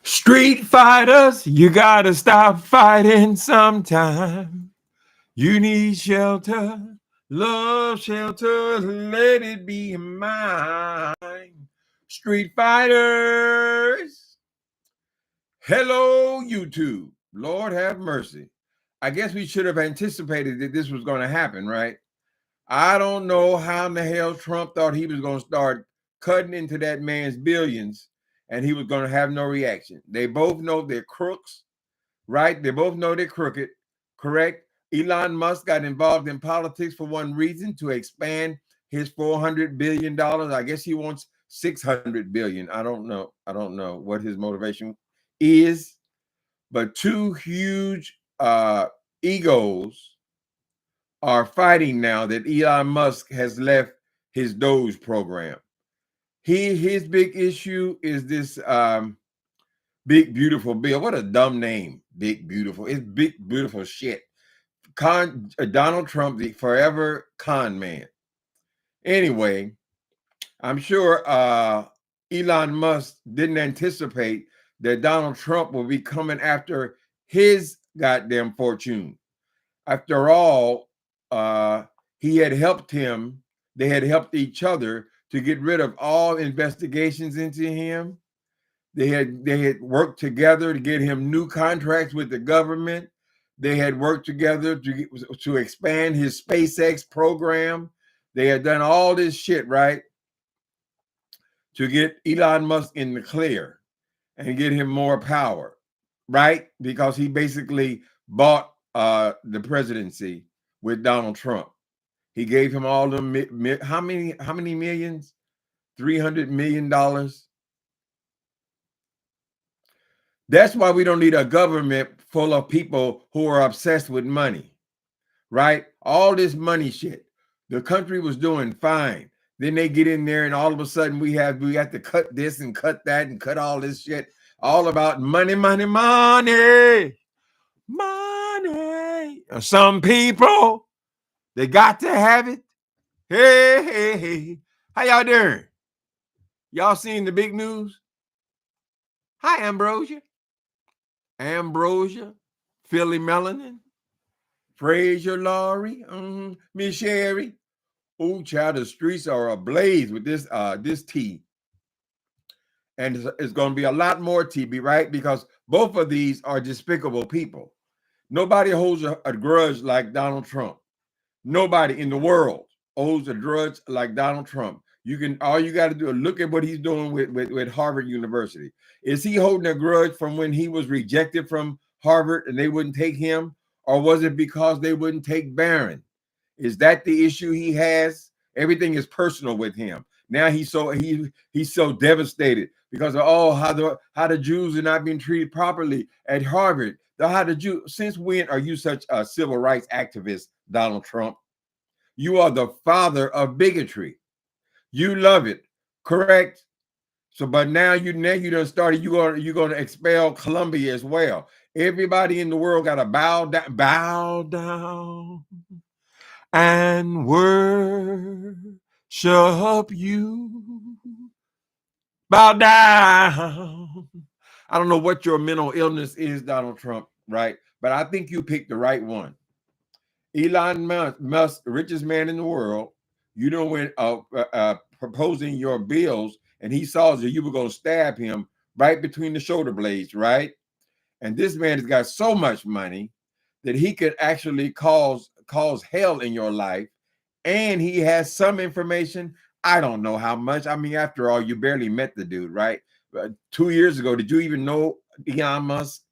Street fighters, you gotta stop fighting sometime. You need shelter, love shelter, let it be mine. Street fighters. Hello, YouTube. Lord have mercy. I guess we should have anticipated that this was going to happen, right? I don't know how in the hell Trump thought he was going to start cutting into that man's billions and he was going to have no reaction. They both know they're crooks, right? They both know they're crooked, correct? Elon Musk got involved in politics for one reason, to expand his $400 billion. I guess he wants 600 billion. I don't know. I don't know what his motivation is, but two huge egos are fighting now that Elon Musk has left his Doge program. His big issue is this big beautiful bill. What a dumb name, big beautiful. It's big beautiful shit. Donald Trump, the forever con man. Anyway, I'm sure Elon Musk didn't anticipate that Donald Trump will be coming after his goddamn fortune. After all, he had helped him. They had helped each other to get rid of all investigations into him. They had worked together to get him new contracts with the government. They had worked together to expand his SpaceX program. They had done all this shit, right, to get Elon Musk in the clear and get him more power, right? Because he basically bought the presidency with Donald Trump. He gave him all the how many millions? $300 million. That's why we don't need a government full of people who are obsessed with money, right? All this money shit. The country was doing fine. Then they get in there and all of a sudden we have to cut this and cut that and cut all this shit. All about money, money, money, money. Some people, they got to have it. Hey, hey, hey. How y'all doing? Y'all seen the big news? Hi, Ambrosia. Ambrosia, Philly Melanin, Fraser Laurie, Miss Sherry. Oh, child, the streets are ablaze with this tea. And it's going to be a lot more tea, right? Because both of these are despicable people. Nobody holds a grudge like Donald Trump. Nobody in the world holds a grudge like Donald Trump. All you got to do is look at what he's doing with Harvard University. Is he holding a grudge from when he was rejected from Harvard and they wouldn't take him? Or was it because they wouldn't take Barron? Is that the issue he has? Everything is personal with him. Now he's so devastated because of how the Jews are not being treated properly at Harvard. Since when are you such a civil rights activist, Donald Trump? You are the father of bigotry. You love it, correct? So, but now you done started. You're gonna expel Columbia as well. Everybody in the world got to bow down, and worship you. Bow down. I don't know what your mental illness is, Donald Trump, right? But I think you picked the right one. Elon Musk, richest man in the world, you know, when proposing your bills, and he saw that you were going to stab him right between the shoulder blades, right? And this man has got so much money that he could actually cause hell in your life. And he has some information. I don't know how much. I mean, after all, you barely met the dude, right? 2 years ago, did you even know Elon Musk?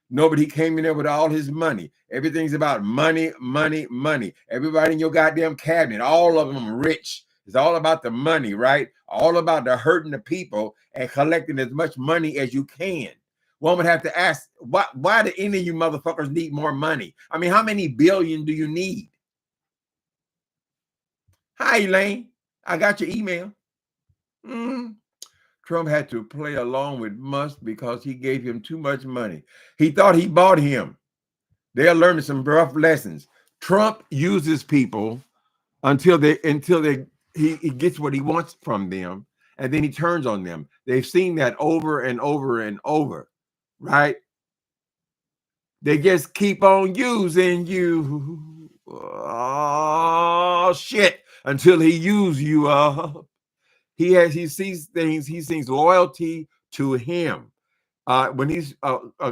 Nobody came in there with all his money. Everything's about money, money, money. Everybody in your goddamn cabinet, all of them are rich. It's all about the money, right? All about the hurting the people and collecting as much money as you can. One would have to ask, why do any of you motherfuckers need more money? I mean, how many billion do you need? Hi, Elaine. I got your email. Trump had to play along with Musk because he gave him too much money. He thought he bought him. They're learning some rough lessons. Trump uses people until he gets what he wants from them, and then he turns on them. They've seen that over and over and over. right? They just keep on using you. Oh shit! Until he uses you up. He sees things. He sees loyalty to him. When he's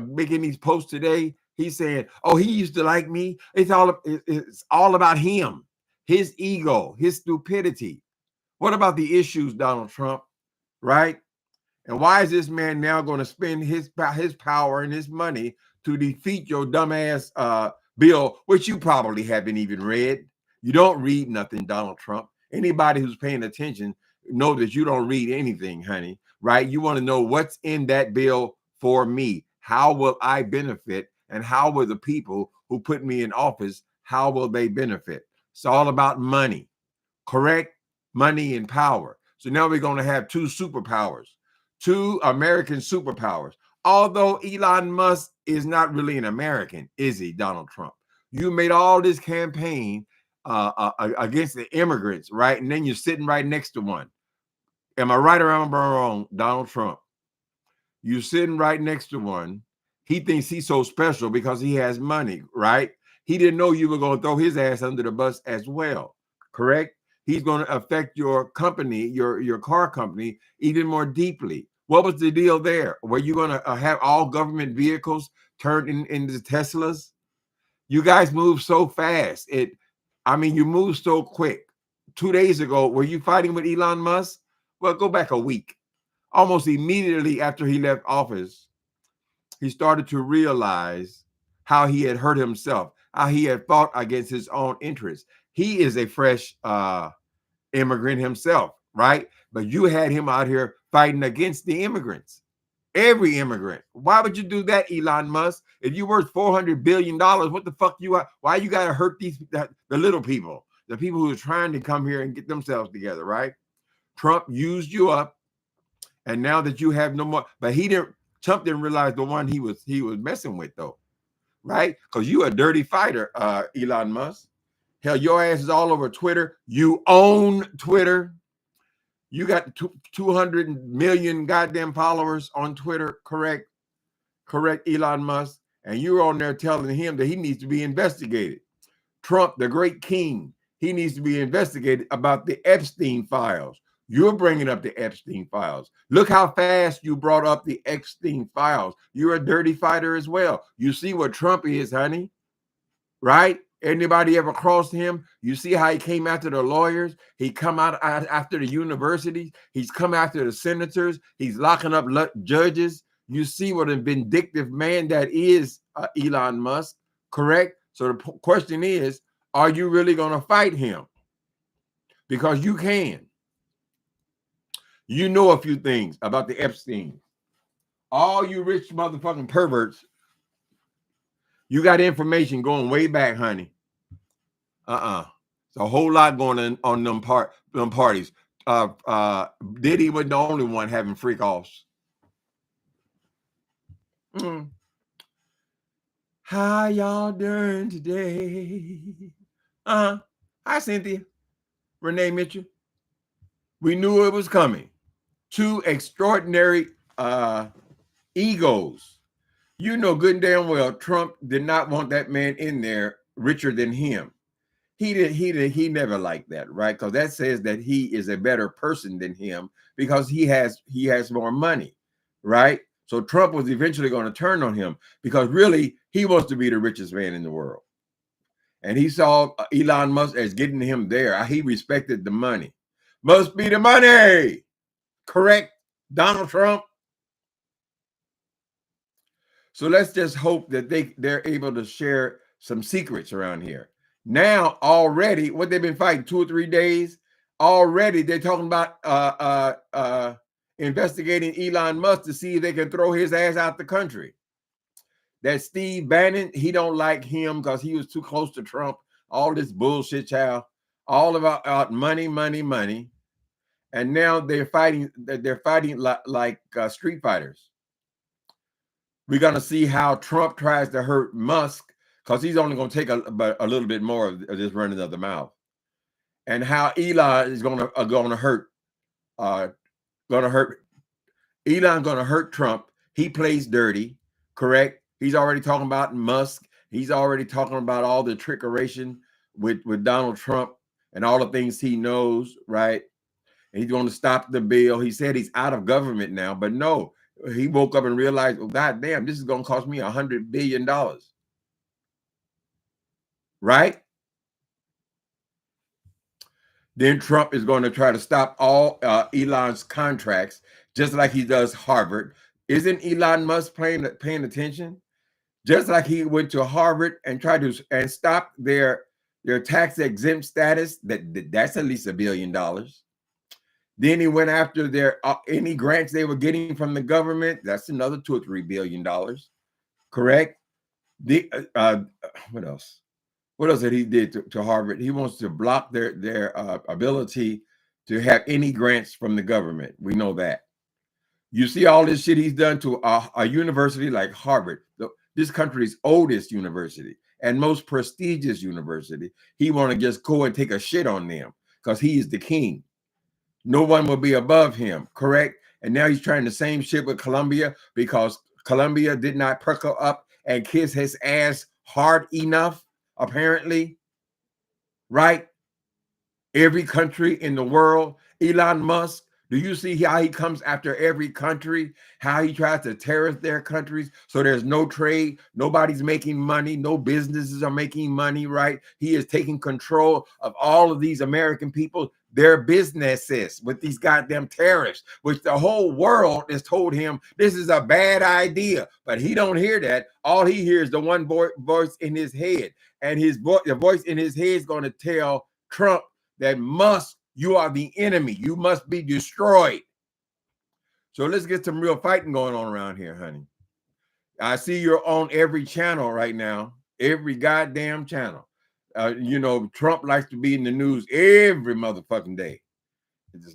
making these posts today, he's saying, "Oh, he used to like me." It's all about him, his ego, his stupidity. What about the issues, Donald Trump? Right? And why is this man now going to spend his power and his money to defeat your dumbass bill, which you probably haven't even read? You don't read nothing, Donald Trump. Anybody who's paying attention know that you don't read anything, honey, right? You want to know what's in that bill for me. How will I benefit? And how will the people who put me in office, how will they benefit? It's all about money, correct? Money and power. So now we're going to have two superpowers, two American superpowers. Although Elon Musk is not really an American, is he, Donald Trump? You made all this campaign against the immigrants, right? And then you're sitting right next to one. Am I right or am I wrong, Donald Trump? You're sitting right next to one. He thinks he's so special because he has money, right? He didn't know you were going to throw his ass under the bus as well, correct? He's going to affect your company, your car company, even more deeply. What was the deal there? Were you going to have all government vehicles turned into Teslas? You guys move so fast. You move so quick. 2 days ago, were you fighting with Elon Musk? Well, go back a week. Almost immediately after he left office, he started to realize how he had hurt himself, how he had fought against his own interests. He is a fresh immigrant himself, right? But you had him out here fighting against the immigrants, every immigrant. Why would you do that, Elon Musk? If you're worth $400 billion, what the fuck why you got to hurt the little people, the people who are trying to come here and get themselves together, right? Trump used you up. And now that you have no more, but Trump didn't realize the one he was messing with though, right? Because you a dirty fighter, Elon Musk. Hell, your ass is all over Twitter. You own Twitter. You got 200 million goddamn followers on Twitter, correct? Correct, Elon Musk. And you're on there telling him that he needs to be investigated. Trump, the great king, he needs to be investigated about the Epstein files. You're bringing up the Epstein files. Look how fast you brought up the Epstein files. You're a dirty fighter as well. You see what Trump is, honey, right? Anybody ever crossed him? You see how he came after the lawyers? He come out after the universities. He's come after the senators. He's locking up judges. You see what a vindictive man that is, Elon Musk, correct? So the question is, are you really going to fight him? Because you can. You know a few things about the Epstein. All you rich motherfucking perverts, you got information going way back, honey. It's a whole lot going on them parties. Diddy was the only one having freak offs. How y'all doing today? Hi, Cynthia. Renee Mitchell. We knew it was coming. Two extraordinary egos. You know good and damn well Trump did not want that man in there richer than him. He never liked that, right? Because that says that he is a better person than him because he has more money, right? So Trump was eventually going to turn on him because really he wants to be the richest man in the world. And he saw Elon Musk as getting him there. He respected the money. Must be the money. Correct, Donald Trump? So let's just hope that they're able to share some secrets around here. Now, already, what they've been fighting 2 or 3 days, already they're talking about investigating Elon Musk to see if they can throw his ass out the country. That Steve Bannon, he don't like him because he was too close to Trump. All this bullshit, child. All about money, money, money. And now they're fighting like street fighters. We're going to see how Trump tries to hurt Musk because he's only going to take a little bit more of this running of the mouth, and how Elon is going to hurt. Elon going to hurt Trump. He plays dirty, correct? He's already talking about Musk. He's already talking about all the trickeration with Donald Trump and all the things he knows, right? And he's going to stop the bill. He said he's out of government now, but no, he woke up and realized, oh, God damn, this is going to cost me $100 billion, right? Then Trump is going to try to stop all Elon's contracts, just like he does Harvard. Isn't Elon Musk paying attention? Just like he went to Harvard and tried to and stop their tax exempt status. That's at least $1 billion. Then he went after their any grants they were getting from the government. That's another $2 or $3 billion. Correct? The what else? What else did he did to Harvard? He wants to block their ability to have any grants from the government. We know that. You see all this shit he's done to a university like Harvard, this country's oldest university and most prestigious university. He want to just go and take a shit on them because he is the king. No one will be above him, correct? And now he's trying the same shit with Columbia because Columbia did not perk up and kiss his ass hard enough, apparently, right? Every country in the world, Elon Musk, do you see how he comes after every country? How he tries to terrorize their countries so there's no trade, nobody's making money, no businesses are making money, right? He is taking control of all of these American people, their businesses with these goddamn tariffs, which the whole world has told him this is a bad idea. But he don't hear that. All he hears is the one voice in his head. And the voice in his head is going to tell Trump that Musk, you are the enemy. You must be destroyed. So let's get some real fighting going on around here, honey. I see you're on every channel right now, every goddamn channel. You know, Trump likes to be in the news every motherfucking day.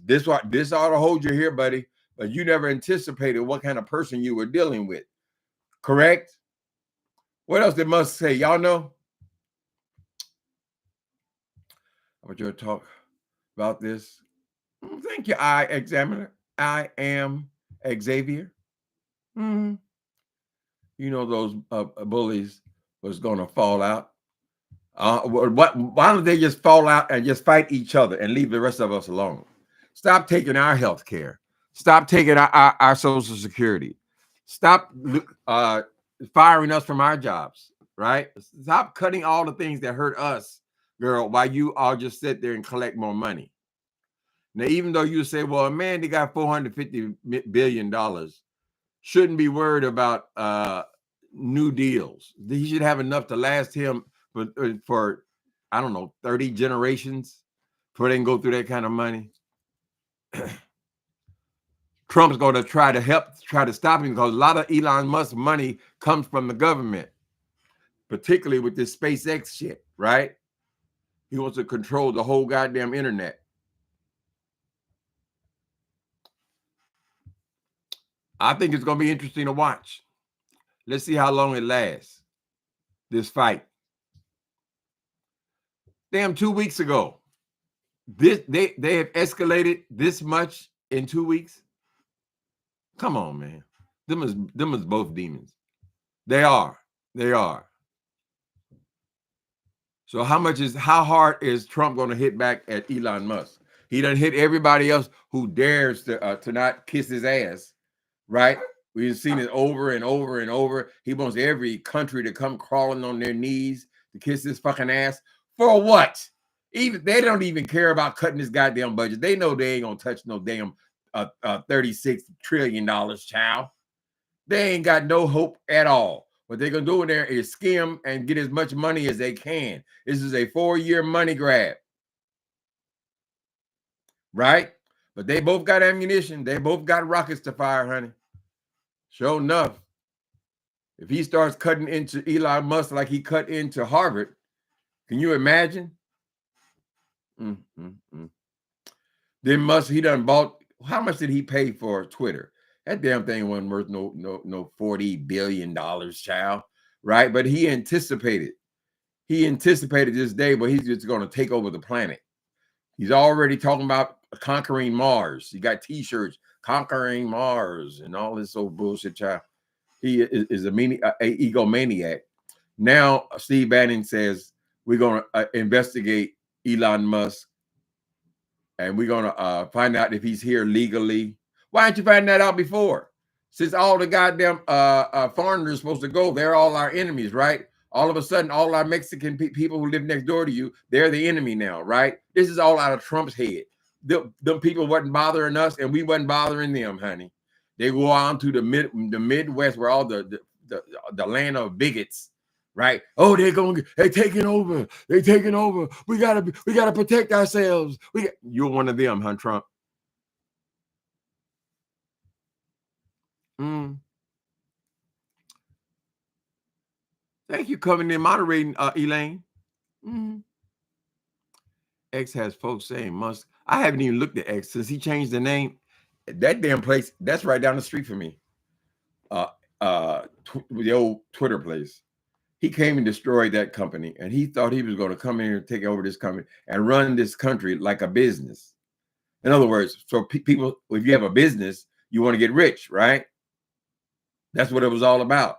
This ought to hold you here, buddy. But you never anticipated what kind of person you were dealing with. Correct? What else did Musk say? Y'all know? I want you to talk about this. Thank you, Examiner. I am Xavier. You know those bullies was going to fall out. Why don't they just fall out and just fight each other and leave the rest of us alone? Stop taking our health care. Stop taking our Social Security. Stop firing us from our jobs, right? Stop cutting all the things that hurt us, girl, while you all just sit there and collect more money. Now, even though you say, well, man, they got $450 billion, shouldn't be worried about new deals. He should have enough to last him for I don't know, 30 generations before they can go through that kind of money. Trump's going to try to stop him because a lot of Elon Musk money comes from the government, particularly with this SpaceX shit, right? He wants to control the whole goddamn internet. I think it's going to be interesting to watch. Let's see how long it lasts, this fight. Damn, 2 weeks ago, they have escalated this much in 2 weeks. Come on, man. Them is both demons. They are. So how hard is Trump going to hit back at Elon Musk? He done hit everybody else who dares to not kiss his ass, right? We've seen it over and over and over. He wants every country to come crawling on their knees to kiss his fucking ass. For what? Even they don't even care about cutting this goddamn budget. They know they ain't gonna touch no damn $36 trillion, child. They ain't got no hope at all. What they're gonna do in there is skim and get as much money as they can. This is a 4-year money grab, right? But they both got ammunition. They both got rockets to fire, honey. Sure enough, if he starts cutting into Elon Musk like he cut into Harvard, can you imagine? Then Musk, he done bought, how much did he pay for Twitter? That damn thing wasn't worth no $40 billion, child, right? But he anticipated this day, but he's just going to take over the planet. He's already talking about conquering Mars. He got t-shirts, conquering Mars and all this old bullshit, child. He is a egomaniac. Now, Steve Bannon says we're going to investigate Elon Musk, and we're going to find out if he's here legally. Why didn't you find that out before? Since all the goddamn foreigners supposed to go, they're all our enemies, right? All of a sudden, all our Mexican people who live next door to you, they're the enemy now, right? This is all out of Trump's head. Them people wasn't bothering us, and we wasn't bothering them, honey. They go on to the Midwest, where all the land of bigots, right? Oh, they taking over. They taking over. We gotta protect ourselves. You're one of them, huh, Trump? Thank you coming in moderating, Elaine. X has folks saying Musk. I haven't even looked at X since he changed the name. That damn place, that's right down the street from me. The old Twitter place. He came and destroyed that company, and he thought he was going to come in here and take over this company and run this country like a business. In other words, so people, if you have a business, you want to get rich, right? That's what it was all about.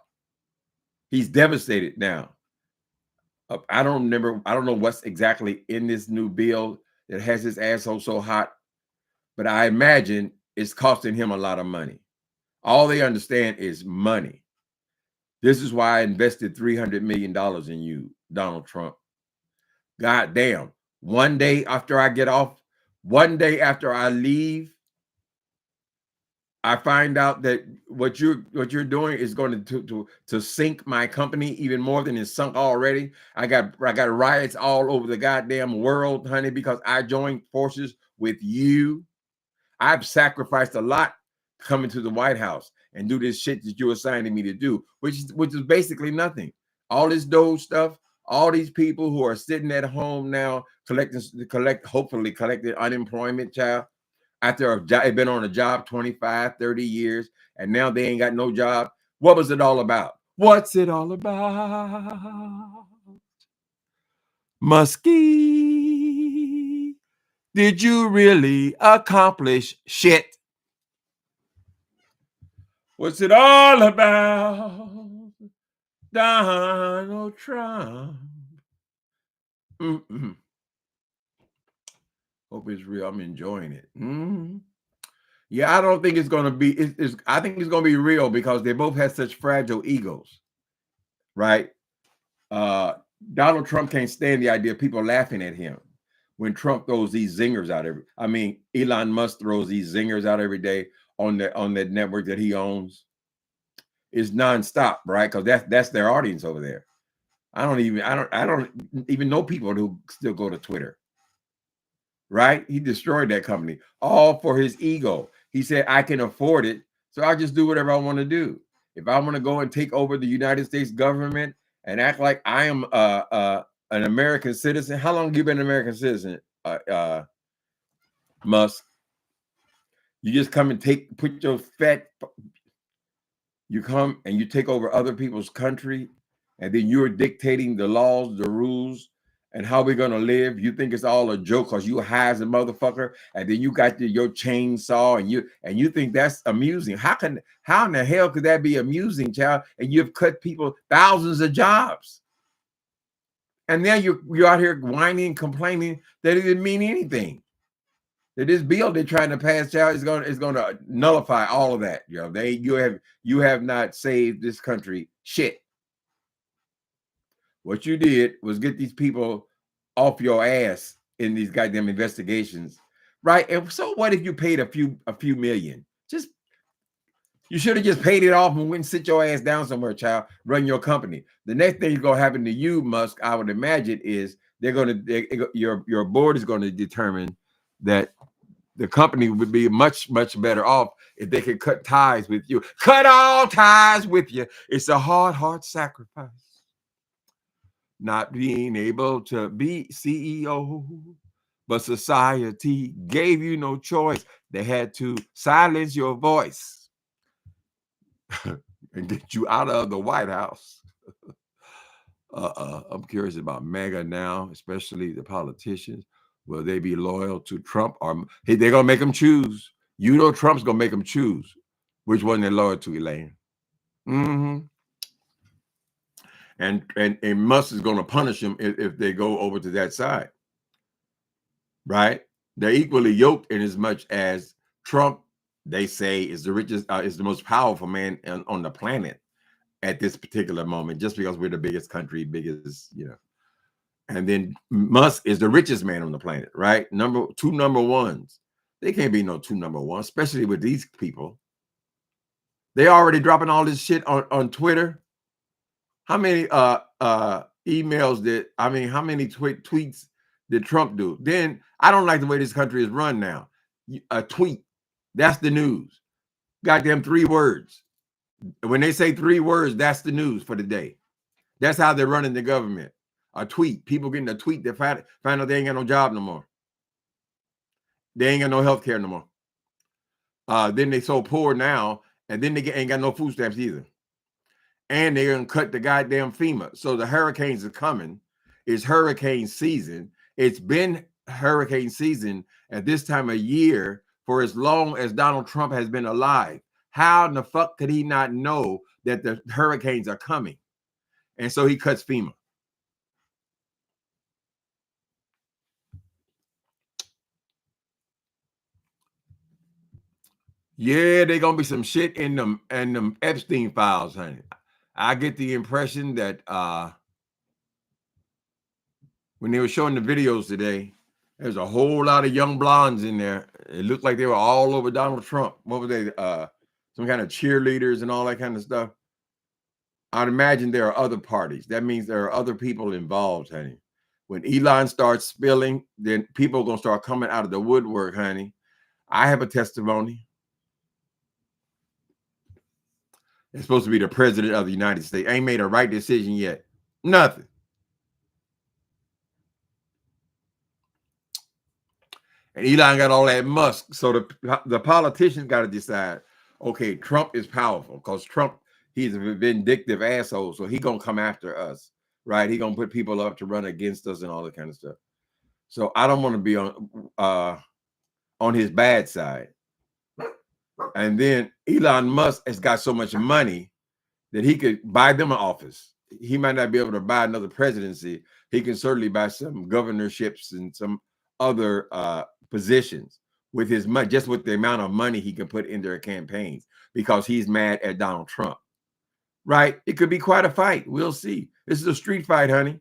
He's devastated now. I don't know what's exactly in this new bill that has his asshole so hot, but I imagine it's costing him a lot of money. All they understand is money. This is why I invested $300 million in you, Donald Trump. God damn. One day after I get off, one day after I leave, I find out that what you're doing is going to sink my company even more than it's sunk already. I got riots all over the goddamn world, honey, because I joined forces with you. I've sacrificed a lot coming to the White House and do this shit that you're assigning me to do, which is basically nothing. All this Doge stuff, all these people who are sitting at home now hopefully collecting unemployment, child, after they've been on a job 25, 30 years, and now they ain't got no job. What was it all about? What's it all about? Muskie, did you really accomplish shit? What's it all about? Donald Trump. Hope it's real. I'm enjoying it. Yeah, I don't think it's going to be. I think it's going to be real because they both have such fragile egos, right? Donald Trump can't stand the idea of people laughing at him when Trump throws these zingers out Elon Musk throws these zingers out every day on that network that he owns. It's nonstop, right? Because that's their audience over there. I don't even know people who still go to Twitter. Right? He destroyed that company all for his ego. He said, I can afford it, so I'll just do whatever I want to do. If I want to go and take over the United States government and act like I am an American citizen. How long have you been an American citizen, Musk? You just come and put your you come and you take over other people's country, and then you're dictating the laws, the rules, and how we're gonna live. You think it's all a joke because you high as a motherfucker, and then you got your chainsaw, and you think that's amusing. How in the hell could that be amusing, child? And you've cut people thousands of jobs, and now you're out here whining, complaining that it didn't mean anything. That this bill they're trying to pass, child, is going to nullify all of that. You have not saved this country shit. What you did was get these people off your ass in these goddamn investigations, right? And so what if you paid a few million? You should have just paid it off and went and sit your ass down somewhere, child. Run your company. The next thing is going to happen to you, Musk, I would imagine, is your board is going to determine that the company would be much, much better off if they could cut ties with you. Cut all ties with you. It's a hard sacrifice. Not being able to be CEO, but society gave you no choice. They had to silence your voice and get you out of the White House. I'm curious about MAGA now, especially the politicians. Will they be loyal to Trump, or they're going to make them choose? You know Trump's going to make them choose which one they're loyal to, Elaine. Mm-hmm. And Musk is going to punish them if they go over to that side, right? They're equally yoked in as much as Trump, they say, is the richest, is the most powerful man on the planet at this particular moment, just because we're the biggest country, biggest, And then Musk is the richest man on the planet, right? Two number ones. They can't be no two number ones, especially with these people. They already dropping all this shit on Twitter. How many emails how many tweets did Trump do? Then I don't like the way this country is run now. A tweet, that's the news. Goddamn 3 words. When they say 3 words, that's the news for the day. That's how they're running the government. A tweet. People getting a tweet that find out they ain't got no job no more. They ain't got no health care no more. Then they so poor now, and then they ain't got no food stamps either. And they're gonna cut the goddamn FEMA. So the hurricanes are coming. It's hurricane season. It's been hurricane season at this time of year for as long as Donald Trump has been alive. How in the fuck could he not know that the hurricanes are coming? And so he cuts FEMA. Yeah, they're gonna be some shit in them Epstein files, honey. I get the impression that when they were showing the videos today, there's a whole lot of young blondes in there. It looked like they were all over Donald Trump. What were they? Some kind of cheerleaders and all that kind of stuff. I'd imagine there are other parties. That means there are other people involved, honey. When Elon starts spilling, then people are gonna start coming out of the woodwork, honey. I have a testimony. It's supposed to be the president of the United States. Ain't made a right decision yet. Nothing. And Elon got all that Musk. So the politicians got to decide, okay, Trump is powerful because Trump, he's a vindictive asshole. So he going to come after us, right? He going to put people up to run against us and all that kind of stuff. So I don't want to be on his bad side. And then Elon Musk has got so much money that he could buy them an office. He might not be able to buy another presidency. He can certainly buy some governorships and some other positions with his money, just with the amount of money he can put in their campaigns, because he's mad at Donald Trump. Right? It could be quite a fight. We'll see. This is a street fight, honey.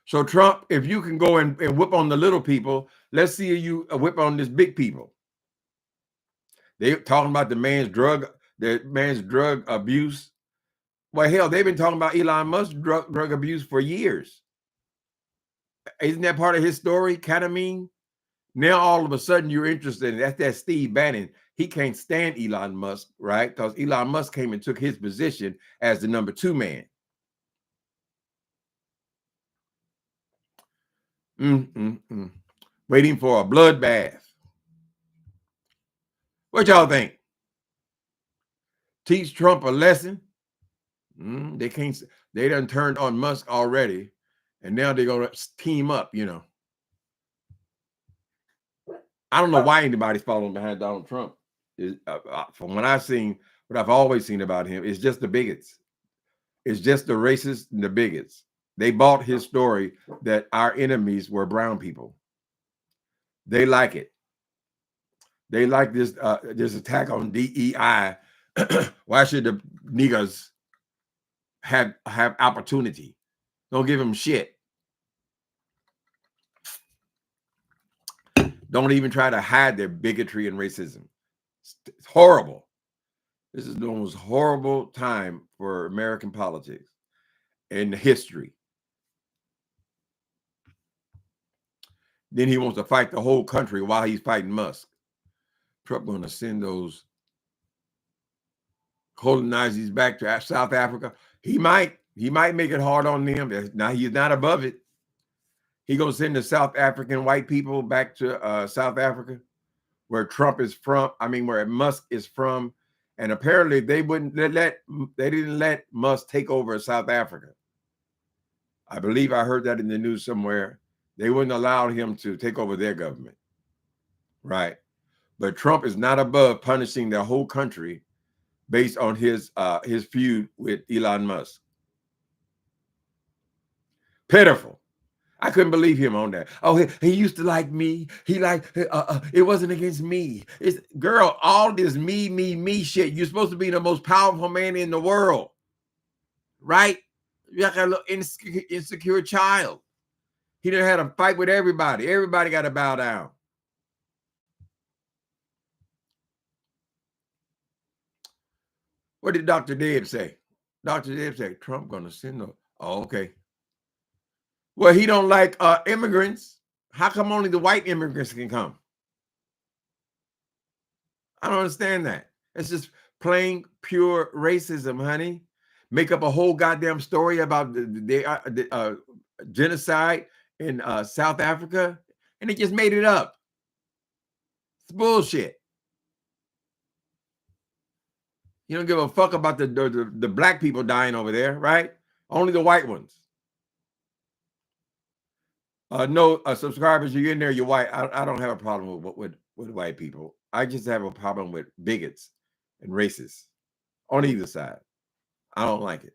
So Trump, if you can go and whip on the little people, let's see you whip on this big people. They talking about the man's drug abuse. Well, hell, they've been talking about Elon Musk's drug abuse for years. Isn't that part of his story? Kind of mean. Now all of a sudden you're interested in that Steve Bannon. He can't stand Elon Musk, right? Because Elon Musk came and took his position as the number 2 man. Waiting for a bloodbath. What y'all think? Teach Trump a lesson? They can't. They done turned on Musk already, and now they're gonna team up. I don't know why anybody's following behind Donald Trump. From what I've seen, what I've always seen about him is just the bigots. It's just the racists and the bigots. They bought his story that our enemies were brown people. They like it. They like this attack on DEI. Why should the niggas have opportunity? Don't give them shit. Don't even try to hide their bigotry and racism. It's horrible. This is the most horrible time for American politics in history. Then he wants to fight the whole country while he's fighting Musk. Trump going to send those colonizers back to South Africa. He might make it hard on them. Now he's not above it. He going to send the South African white people back to South Africa, where Trump is from. I mean, where Musk is from. And apparently they didn't let Musk take over South Africa. I believe I heard that in the news somewhere. They wouldn't allow him to take over their government. Right. But Trump is not above punishing the whole country based on his feud with Elon Musk. Pitiful. I couldn't believe him on that. Oh, he used to like me. He like it wasn't against me. It's girl, all this me shit. You're supposed to be the most powerful man in the world, right? You're like a little insecure child. He done had a fight with everybody. Everybody got to bow down. What did Dr. Deb say? Dr. Deb said Trump gonna send them. Oh, okay. Well, he don't like immigrants. How come only the white immigrants can come? I don't understand that. It's just plain pure racism, honey. Make up a whole goddamn story about the genocide in South Africa, and they just made it up. It's bullshit. You don't give a fuck about the black people dying over there, right? Only the white ones. No, subscribers, you're in there, you're white. I don't have a problem with white people. I just have a problem with bigots and racists on either side. I don't like it.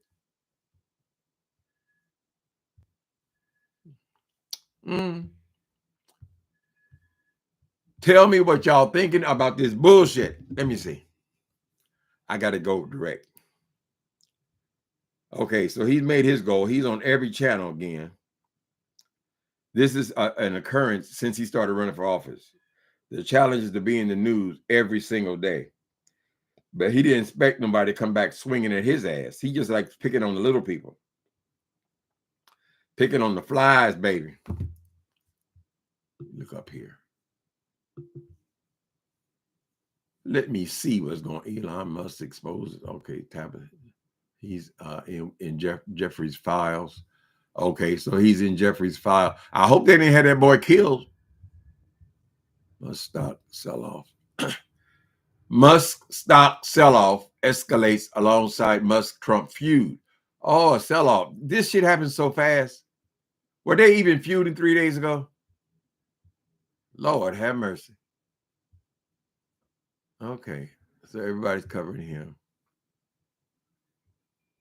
Tell me what y'all thinking about this bullshit. Let me see. I got to go direct. Okay, so he's made his goal. He's on every channel again. This is an occurrence since he started running for office. The challenge is to be in the news every single day. But he didn't expect nobody to come back swinging at his ass. He just likes picking on the little people. Picking on the flies, baby. Look up here. Let me see what's going on. Elon Musk exposes. Okay, tablet. He's in Jeffrey's files. Okay, so he's in Jeffrey's file. I hope they didn't have that boy killed. Musk stock sell-off. Musk stock sell-off escalates alongside Musk-Trump feud. Oh, a sell-off. This shit happened so fast. Were they even feuding 3 days ago? Lord have mercy. Okay, so everybody's covering him.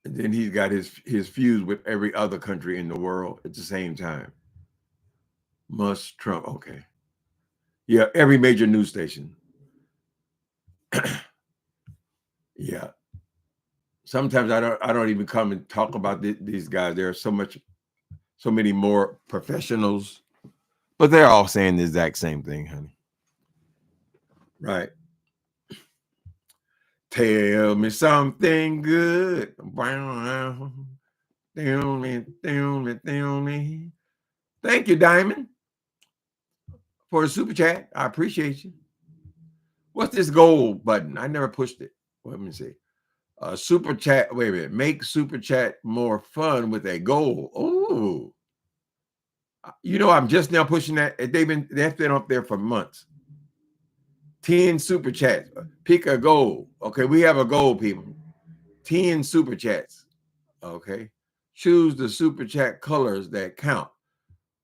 And then he's got his feuds with every other country in the world at the same time. Musk, Trump, okay. Yeah, every major news station. Yeah. Sometimes I don't even come and talk about these guys. There are so many more professionals, but they're all saying the exact same thing, honey. Right. Tell me something good. Thank you, Diamond, for the super chat. I appreciate you. What's this gold button? I never pushed it. Let me see. Super chat. Wait a minute. Make super chat more fun with a goal. Oh, you know, I'm just now pushing that. They've been up there for months. 10 super chats. Pick a goal. Okay, we have a goal, people. 10 super chats. Okay. Choose the super chat colors that count.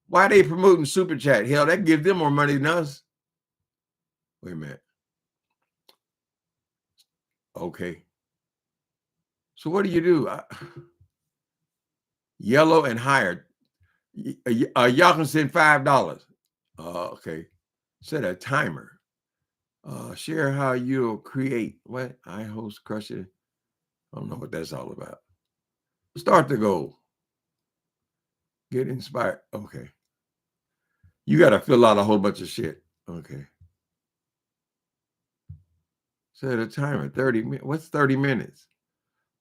Why are they promoting super chat? Hell, that gives them more money than us. Wait a minute. Okay. So what do? Yellow and higher. Y'all can send $5. Okay. Set a timer. Share how you'll create. What? I host crush it. I don't know what that's all about. Start the goal. Get inspired. Okay. You got to fill out a whole bunch of shit. Okay. Set a timer. 30 minutes. What's 30 minutes?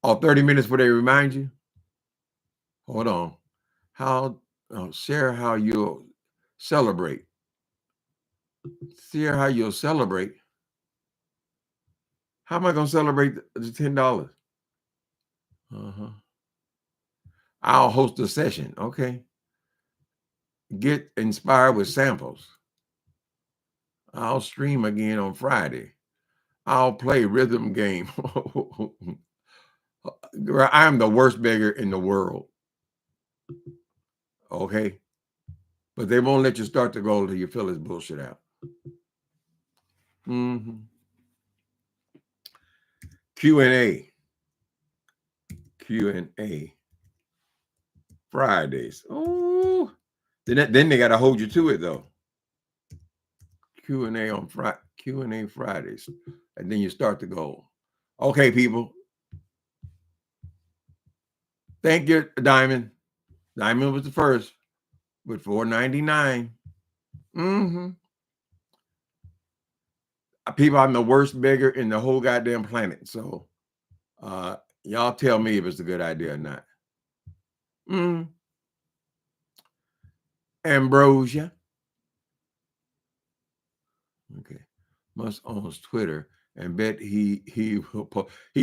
Oh, 30 minutes before they remind you? Hold on. Share how you'll celebrate. Share how you'll celebrate. How am I going to celebrate the $10? I'll host a session. Okay. Get inspired with samples. I'll stream again on Friday. I'll play rhythm game. I'm the worst beggar in the world. Okay. But they won't let you start the goal until you fill this bullshit out. Mm-hmm. Q&A. Q&A. Fridays. Oh, then they got to hold you to it though. Q&A on Friday. Q&A Fridays, and then you start to go. Okay, people. Thank you, Diamond. Diamond was the first with $4.99. Mm-hmm. People, I'm the worst beggar in the whole goddamn planet. So, y'all tell me if it's a good idea or not. Ambrosia. Okay. Musk owns Twitter and bet he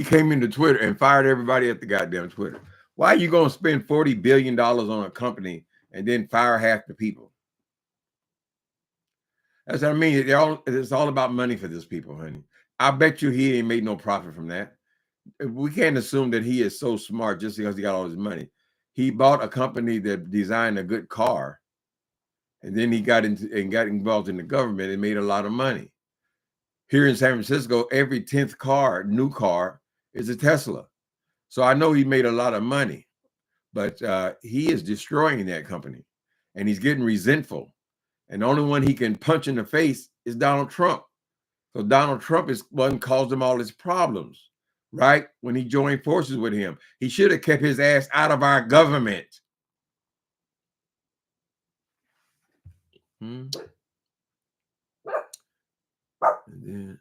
came into Twitter and fired everybody at the goddamn Twitter. Why are you gonna spend $40 billion on a company and then fire half the people? That's what I mean. It's all about money for these people, honey. I bet you he ain't made no profit from that. We can't assume that he is so smart just because he got all his money. He bought a company that designed a good car, and then he got involved in the government and made a lot of money. Here in San Francisco, every 10th new car, is a Tesla. So I know he made a lot of money, but he is destroying that company, and he's getting resentful. And the only one he can punch in the face is Donald Trump. So Donald Trump is one caused him all his problems, right? When he joined forces with him, he should have kept his ass out of our government. And then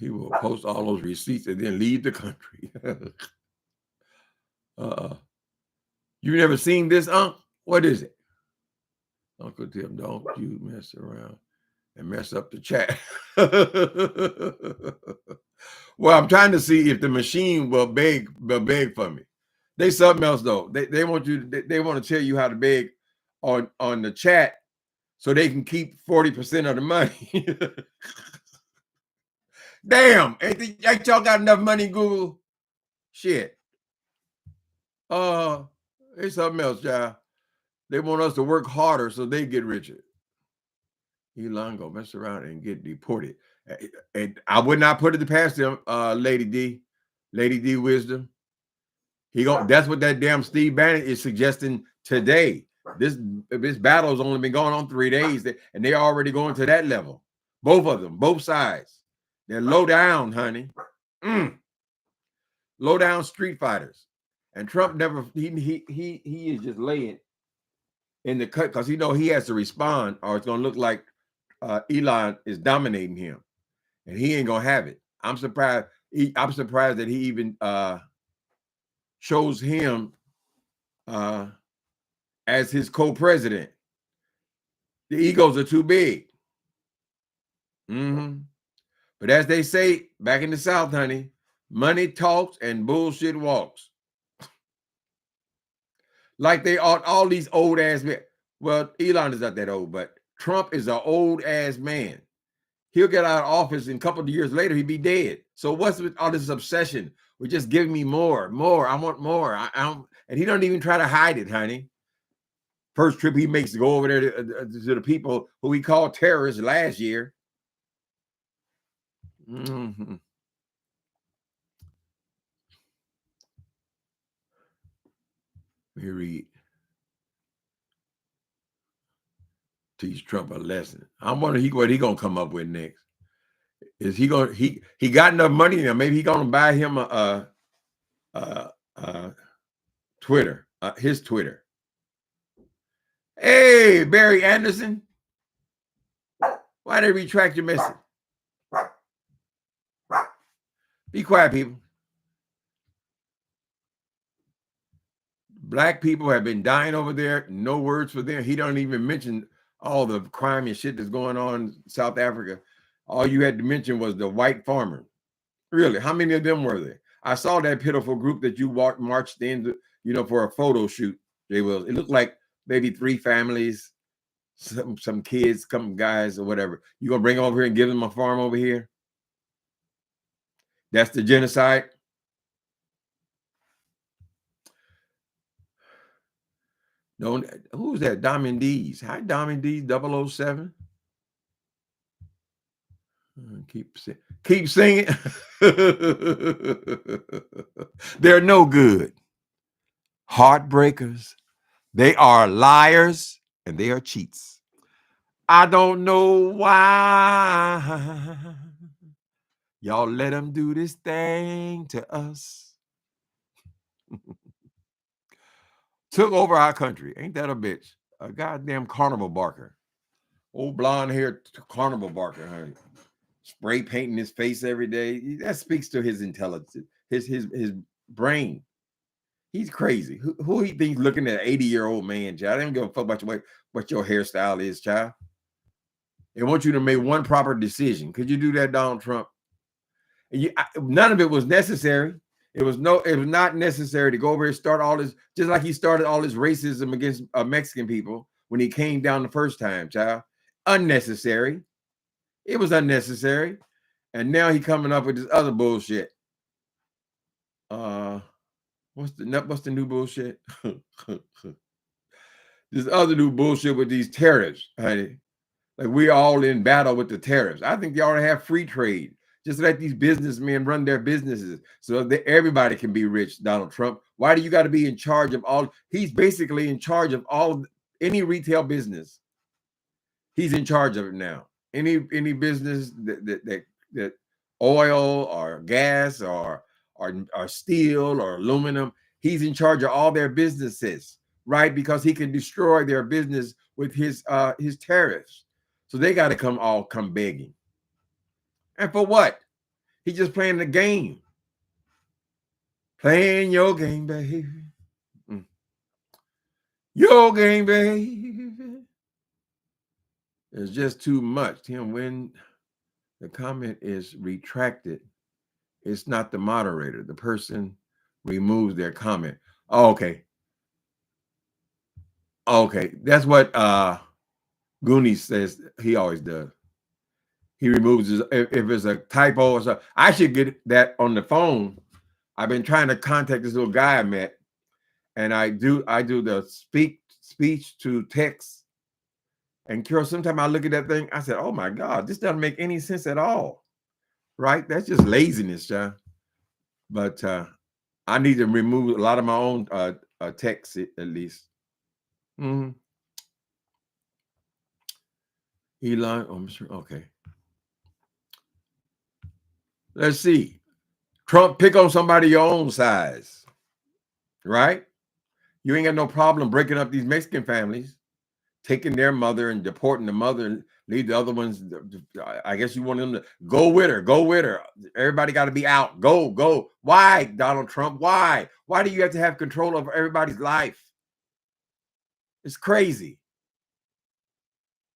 he will post all those receipts and then leave the country. You never seen this, Unc? What is it? Uncle Tim, don't you mess around and mess up the chat. Well, I'm trying to see if the machine will beg for me. They something else though. They want you. They want to tell you how to beg on the chat so they can keep 40% of the money. Damn, ain't y'all got enough money, Google? Shit. It's something else, y'all. They want us to work harder so they get richer. Elon go mess around and get deported. And I would not put it past him, Lady D Wisdom. That's what that damn Steve Bannon is suggesting today. This battle has only been going on 3 days, and they're already going to that level. Both of them, both sides. They're low down, honey. Low down street fighters. And Trump never he is just laying in the cut because he has to respond, or it's gonna look like Elon is dominating him, and he ain't gonna have it. I'm surprised. I'm surprised that he even chose him as his co-president. The egos are too big. But as they say back in the South, honey, money talks and bullshit walks. Like they are all these old ass men. Well, Elon is not that old, but Trump is an old ass man. He'll get out of office and a couple of years later, he'd be dead. So what's with all this obsession with just giving me more? I want more. And he don't even try to hide it, honey. First trip he makes to go over there to the people who he called terrorists last year. Let me read. Teach Trump a lesson. I'm wondering what he gonna come up with next. Is he gonna he got enough money now? Maybe he gonna buy him a Twitter, his Twitter. Hey, Barry Anderson, why did they retract your message? Be quiet, people. Black people have been dying over there. No words for them. He don't even mention all the crime and shit that's going on in South Africa. All you had to mention was the white farmer. Really, how many of them were there? I saw that pitiful group that you marched in, for a photo shoot. It looked like maybe 3 families, some kids, some guys or whatever. You gonna bring them over here and give them a farm over here? That's the genocide. Who's that? Diamond D's. Hi, Diamond D's 007. Keep singing. They're no good. Heartbreakers. They are liars and they are cheats. I don't know why y'all let them do this thing to us. Took over our country. Ain't that a bitch? A goddamn carnival barker. Old blonde haired carnival barker, honey. Spray painting his face every day. That speaks to his intelligence, his brain. He's crazy. Who he thinks looking at an 80-year-old man, child? I don't give a fuck about what your hairstyle is, child. They want you to make one proper decision. Could you do that, Donald Trump? And none of it was necessary. It was not necessary to go over here and start all this, just like he started all this racism against Mexican people when he came down the first time, child. Unnecessary. It was unnecessary. And now he coming up with this other bullshit. What's the new bullshit? This other new bullshit with these tariffs, honey. Like we all in battle with the tariffs. I think they ought to have free trade. Just let these businessmen run their businesses so that everybody can be rich, Donald Trump. Why do you got to be in charge of all? He's basically in charge of any retail business. He's in charge of it now. Any business that oil or gas or steel or aluminum, he's in charge of all their businesses, right? Because he can destroy their business with his tariffs. So they got to come begging. And for what? He's just playing the game. Playing your game, baby. Your game, baby. It's just too much. Tim, when the comment is retracted, it's not the moderator. The person removes their comment. Oh, okay. Okay. That's what Goonie says he always does. He removes his, if it's a typo or something. I should get that on the phone. I've been trying to contact this little guy I met, and I do the speech to text. And Carol, sometimes I look at that thing, I said, oh my God, this doesn't make any sense at all. Right? That's just laziness, John. But I need to remove a lot of my own text at least. Mm-hmm. Elon, I'm sure. Okay. Let's see. Trump, pick on somebody your own size, right? You ain't got no problem breaking up these Mexican families, taking their mother and deporting the mother and leave the other ones. I guess you want them to go with her. Go with her. Everybody got to be out. Go. Why, Donald Trump? Why? Why do you have to have control over everybody's life? It's crazy.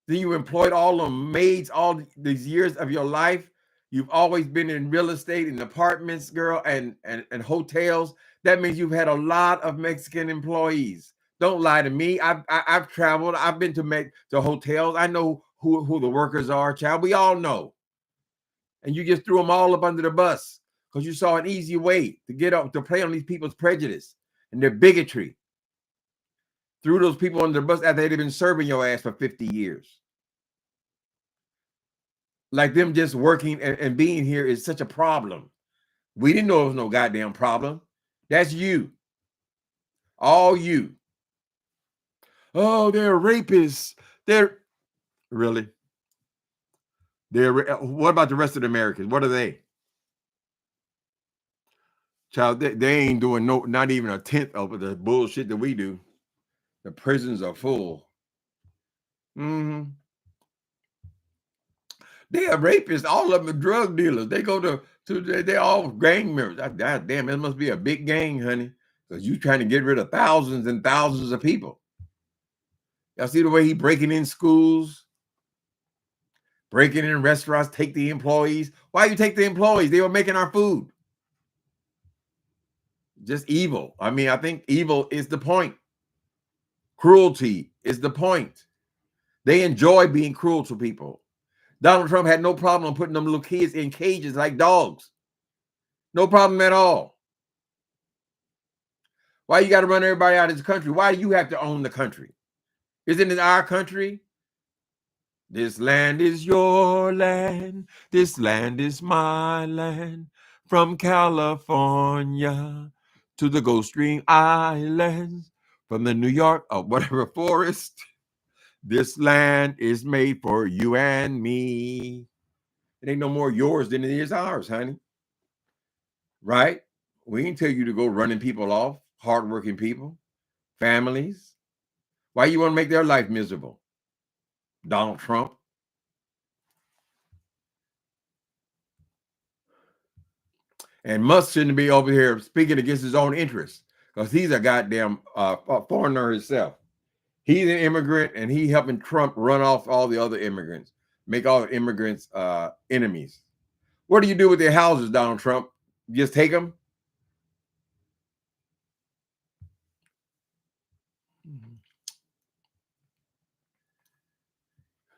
Then you employed all the maids all these years of your life. You've always been in real estate and apartments, girl, and hotels. That means you've had a lot of Mexican employees. Don't lie to me. I've traveled. I've been to hotels. I know who the workers are, child. We all know. And you just threw them all up under the bus because you saw an easy way to get up to play on these people's prejudice and their bigotry. Threw those people under the bus after they'd been serving your ass for 50 years. Like them just working and being here is such a problem. We didn't know it was no goddamn problem. That's you. All you. Oh, they're rapists. They're really. What about the rest of the Americans? What are they? Child, they ain't doing not even a tenth of the bullshit that we do. The prisons are full. Mm-hmm. They are rapists. All of them are drug dealers. They go they're all gang members. God damn, it must be a big gang, honey. Because you trying to get rid of thousands and thousands of people. Y'all see the way he breaking in schools, breaking in restaurants, take the employees. Why you take the employees? They were making our food. Just evil. I mean, I think evil is the point. Cruelty is the point. They enjoy being cruel to people. Donald Trump had no problem putting them little kids in cages like dogs. No problem at all. Why you got to run everybody out of this country? Why do you have to own the country? Isn't it our country? This land is your land. This land is my land. From California to the Gulf Stream Islands, from the New York or whatever forest. This land is made for you and me. It ain't no more yours than it is ours, honey. Right? We ain't tell you to go running people off, hardworking people, families. Why you want to make their life miserable? Donald Trump. And Musk shouldn't be over here speaking against his own interests because he's a goddamn foreigner himself. He's an immigrant and he helping Trump run off all the other immigrants, make all the immigrants enemies. What do you do with their houses, Donald Trump? Just take them?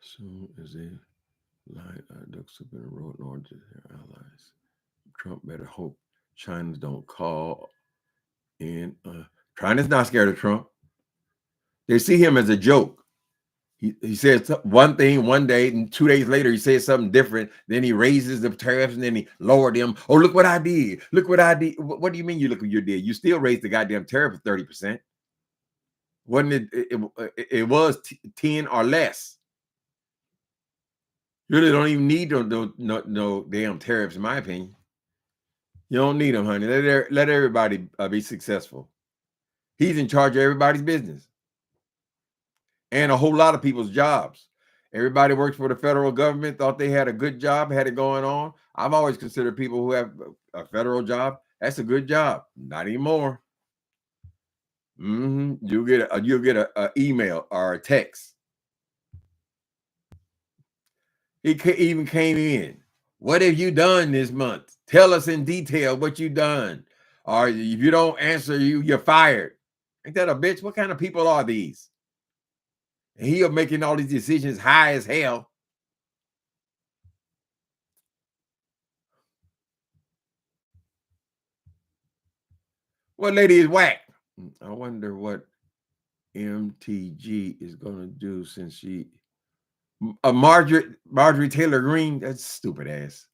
Soon as they line ducks up in a row in order to their allies, Trump better hope China don't call in. China's not scared of Trump. They see him as a joke. He says one thing one day, and 2 days later he says something different. Then he raises the tariffs, and then he lowered them. Oh, look what I did! Look what I did! What do you mean you look what you did? You still raised the goddamn tariff 30%. Wasn't it? It was 10 or less. You really don't even need no damn tariffs, in my opinion. You don't need them, honey. Let everybody be successful. He's in charge of everybody's business and a whole lot of people's jobs. Everybody works for the federal government, thought they had a good job, had it going on. I've always considered people who have a federal job, that's a good job. Not anymore. You'll get a email or a text. He even came in. What have you done this month? Tell us in detail what you done. Or if you don't answer, you're fired. Ain't that a bitch? What kind of people are these? And he are making all these decisions high as hell. What lady is whack? I wonder what MTG is going to do since she... Marjorie Taylor Greene, that's stupid ass.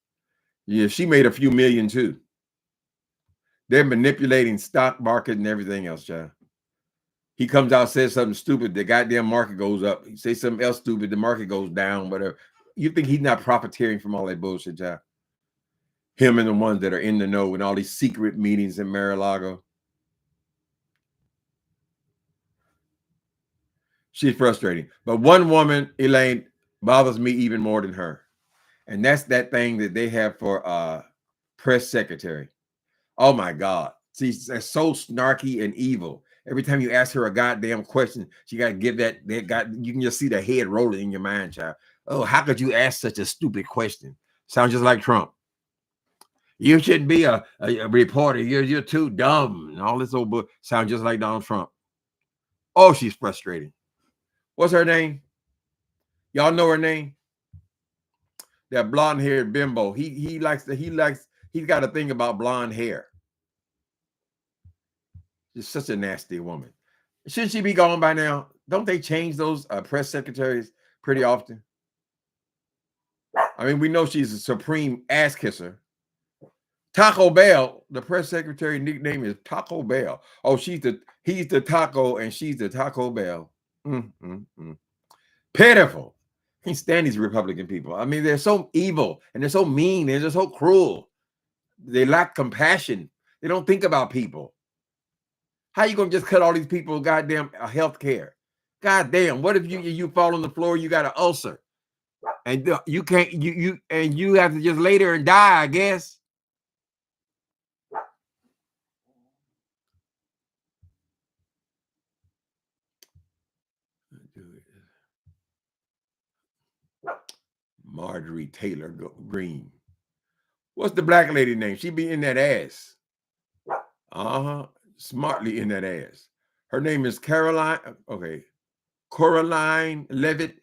Yeah, she made a few million too. They're manipulating stock market and everything else, child. He comes out, says something stupid, the goddamn market goes up. He says something else stupid, the market goes down, whatever. You think he's not profiteering from all that bullshit, child? Him and the ones that are in the know in all these secret meetings in Mar-a-Lago. She's frustrating. But one woman, Elaine, bothers me even more than her. And that's that thing that they have for press secretary. Oh my God. She's so snarky and evil. Every time you ask her a goddamn question, she got to give that you can just see the head rolling in your mind, child. Oh, how could you ask such a stupid question? Sounds just like Trump. You shouldn't be a reporter. You're too dumb. And all this old book sounds just like Donald Trump. Oh, she's frustrating. What's her name? Y'all know her name? That blonde-haired bimbo. He's got a thing about blonde hair. She's such a nasty woman. Shouldn't she be gone by now? Don't they change those press secretaries pretty often? I mean, we know she's a supreme ass kisser. Taco Bell, the press secretary nickname is Taco Bell. Oh, he's the taco and she's the Taco Bell. Pitiful. Can't stand these Republican people. I mean, they're so evil and they're so mean and they're so cruel. They lack compassion. They don't think about people. How you gonna just cut all these people goddamn health care? Goddamn, what if you fall on the floor, you got an ulcer, and you can't you have to just lay there and die, I guess. Marjorie Taylor Greene. What's the black lady name? She be in that ass. Smartly in that ass. Her name is Caroline. Okay. Caroline Levitt.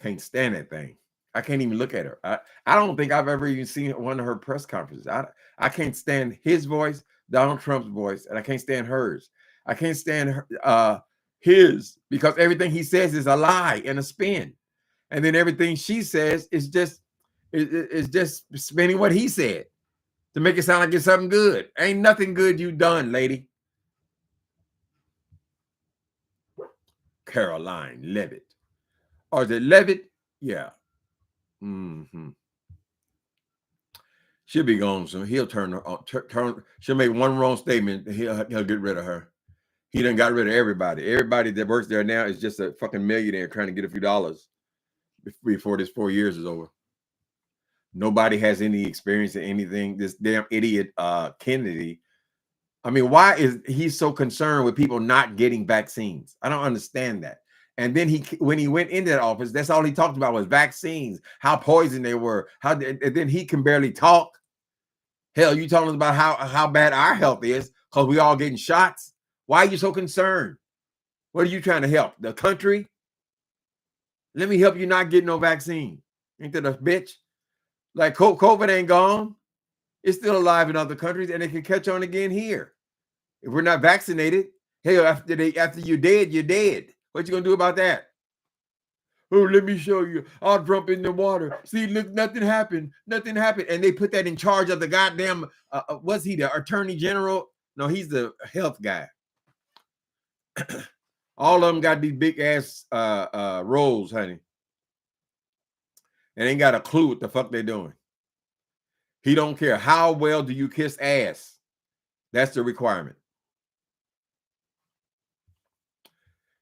Can't stand that thing. I can't even look at her. I don't think I've ever even seen one of her press conferences. I can't stand his voice, Donald Trump's voice, and I can't stand hers. I can't stand his because everything he says is a lie and a spin. And then everything she says is just spinning what he said to make it sound like it's something good. Ain't nothing good you done, lady. Caroline Levitt. Or is it Levitt? Yeah. Mm-hmm. She'll be gone soon. He'll turn her on. She'll make one wrong statement. He'll get rid of her. He done got rid of everybody. Everybody that works there now is just a fucking millionaire trying to get a few dollars before this 4 years is over. Nobody has any experience in anything. This damn idiot Kennedy. I mean, why is he so concerned with people not getting vaccines? I don't understand that. And then when he went into that office, that's all he talked about was vaccines, how poison they were. And then he can barely talk. Hell, you telling us about how bad our health is because we all getting shots? Why are you so concerned? What are you trying to help? The country? Let me help you not get no vaccine. Ain't that a bitch? Like COVID ain't gone. It's still alive in other countries and it can catch on again here. If we're not vaccinated, hell, after you're dead, you're dead. What you gonna do about that? Oh, let me show you. I'll jump in the water. See, look, nothing happened. Nothing happened. And they put that in charge of the goddamn, was he the attorney general? No, he's the health guy. All of them got these big ass roles, honey. And ain't got a clue what the fuck they're doing. He don't care. How well do you kiss ass? That's the requirement.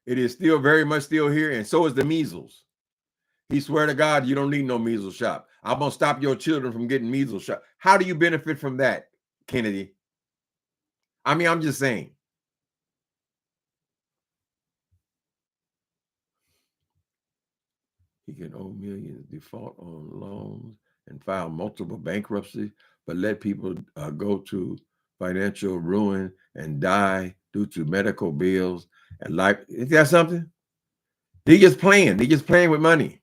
It is still very much still here, and so is the measles. He swear to God, you don't need no measles shot. I'm going to stop your children from getting measles shot. How do you benefit from that, Kennedy? I mean, I'm just saying. He can owe millions, default on loans, and file multiple bankruptcies, but let people go to financial ruin and die due to medical bills and life. Is that something? They just playing. They just playing with money.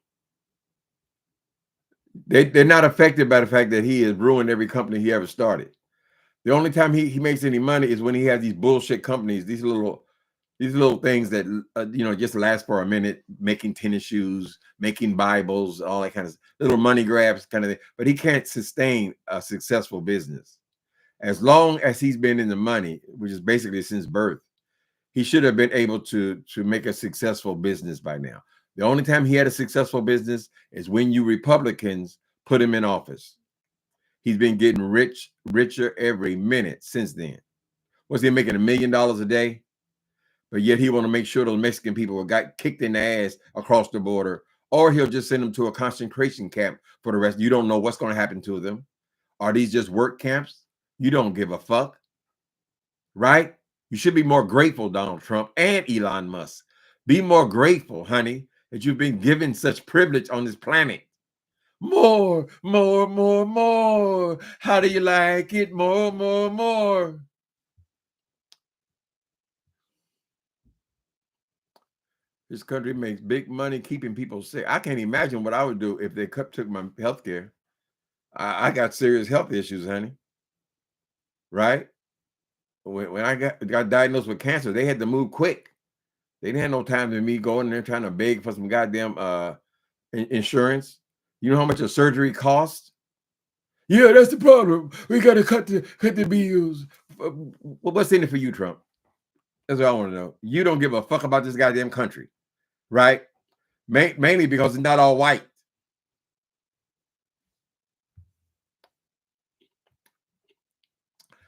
They're not affected by the fact that he has ruined every company he ever started. The only time he makes any money is when he has these bullshit companies, these little things that just last for a minute, making tennis shoes, making Bibles, all that kind of little money grabs kind of thing. But he can't sustain a successful business. As long as he's been in the money, which is basically since birth, he should have been able to make a successful business by now. The only time he had a successful business is when you Republicans put him in office. He's been getting richer every minute since then. Was he making $1 million a day? But yet he want to make sure those Mexican people got kicked in the ass across the border, or he'll just send them to a concentration camp for the rest. You don't know what's going to happen to them. Are these just work camps? You don't give a fuck, right? You should be more grateful, Donald Trump and Elon Musk. Be more grateful, honey, that you've been given such privilege on this planet. More, more, more, more. How do you like it? More, more, more. This country makes big money keeping people sick. I can't imagine what I would do if they took my health care. I got serious health issues, honey. Right? When I got diagnosed with cancer, they had to move quick. They didn't have no time to me going there trying to beg for some goddamn insurance. You know how much a surgery costs? Yeah, that's the problem. We got to cut the bills. What's in it for you, Trump? That's what I want to know. You don't give a fuck about this goddamn country, right? Mainly because it's not all white.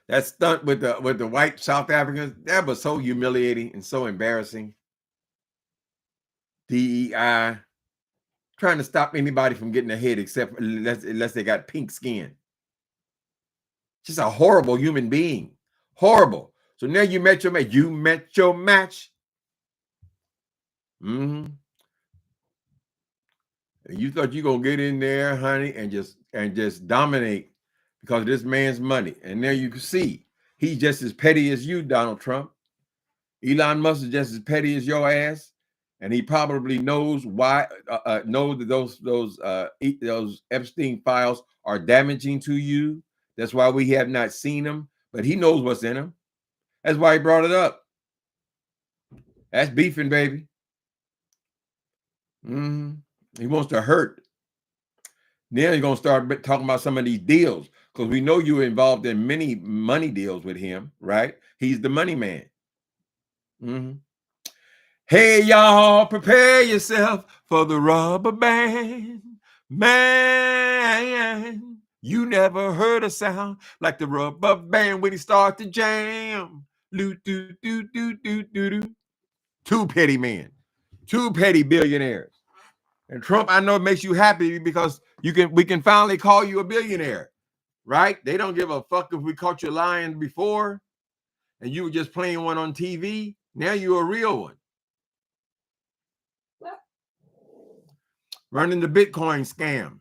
That stunt with the white South Africans, that was so humiliating and so embarrassing. DEI trying to stop anybody from getting ahead except unless they got pink skin. Just a horrible human being. Horrible. So now you met your match. You met your match. Mm-hmm. And you thought you gonna get in there, honey, and just dominate because of this man's money. And now you can see he's just as petty as you, Donald Trump. Elon Musk is just as petty as your ass, and he probably knows why. Know that those Epstein files are damaging to you. That's why we have not seen them, but he knows what's in them. That's why he brought it up. That's beefing, baby. Mm-hmm. He wants to hurt. Then he's going to start talking about some of these deals because we know you were involved in many money deals with him, right? He's the money man. Mm-hmm. Hey, y'all, prepare yourself for the rubber band. Man, you never heard a sound like the rubber band when he starts to jam. Two petty men, two petty billionaires. And Trump, I know it makes you happy because we can finally call you a billionaire, right? They don't give a fuck if we caught you lying before and you were just playing one on TV. Now you're a real one. Running the Bitcoin scam.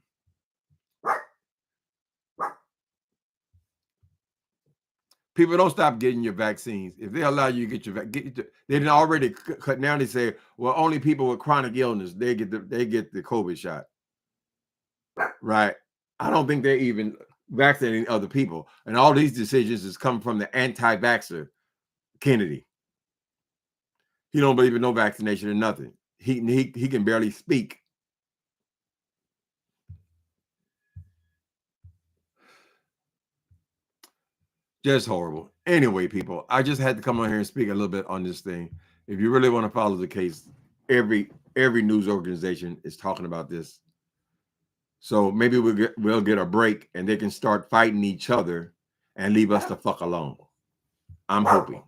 People, don't stop getting your vaccines. If they allow you to get your they didn't already cut. Now they say, well, only people with chronic illness they get the COVID shot. Right? I don't think they're even vaccinating other people. And all these decisions has come from the anti-vaxxer Kennedy. He don't believe in no vaccination or nothing. He can barely speak. Just horrible. Anyway, people, I just had to come on here and speak a little bit on this thing. If you really want to follow the case, every news organization is talking about this. So maybe we'll get a break and they can start fighting each other and leave us the fuck alone. I'm hoping.